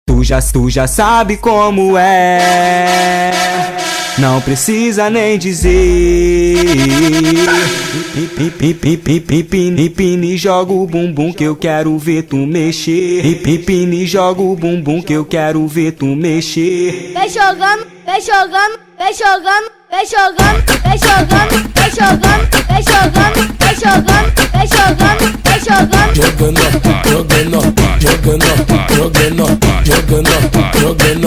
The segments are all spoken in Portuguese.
Tu já sabe como é, não precisa nem dizer. Empine, joga o bumbum que eu quero ver tu mexer. Empine, joga o bumbum que eu quero ver tu mexer. Vem jogando, vem jogando, vem jogando, vem jogando, vem jogando, vem jogando, vem jogando, vem jogando, vem jogando, vem jogando. Jogando, jogando, jogando, jogando, jogando,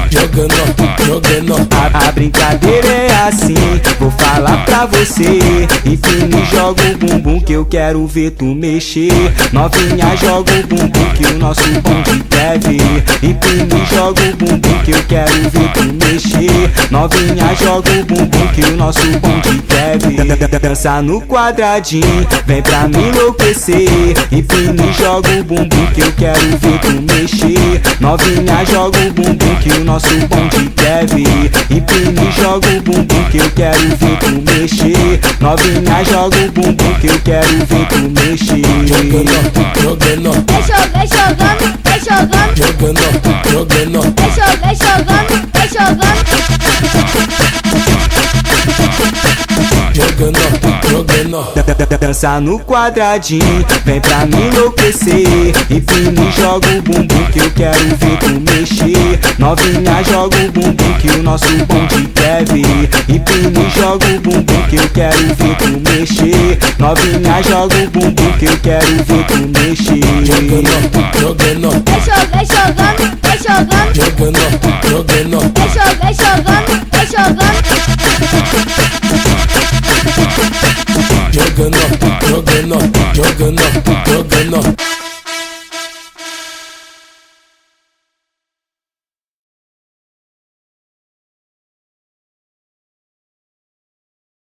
jogando, jogando. A brincadeira é assim, vou falar pra você. Empine, joga o bumbum que eu quero ver tu mexer. Novinha, joga o bumbum que o nosso bonde quer ver. Empine, joga o bumbum que eu quero ver tu mexer. Novinha, joga o bumbum que o nosso bonde quer ver. Dança no quadradinho, vem pra me enlouquecer. Empine, joga o bumbum que eu quero ver tu mexer. Novinha, joga o bumbum que o nosso bonde quer ver. Empine, joga o bumbum que eu quero ver tu mexer. Novinha, joga o bumbum que eu quero ver tu mexer. Jogando, jogando, Vem jogando, vem jogando, jogando, jogando. vem jogando, vem jogando. Jogando, jogando. Dança no quadradinho, vem pra me enlouquecer. Empine, joga o bumbum que eu quero ver tu mexer. Novinha, joga o bumbum que o nosso bonde quer ver. Empine, joga o bumbum que eu quero ver tu mexer. Novinha, joga o bumbum que eu quero ver tu mexer. Jogando, jogando, Vem jogando, vem jogando, jogando, jogando. vem jogando, vem jogando. Jogando, jogando, jogando.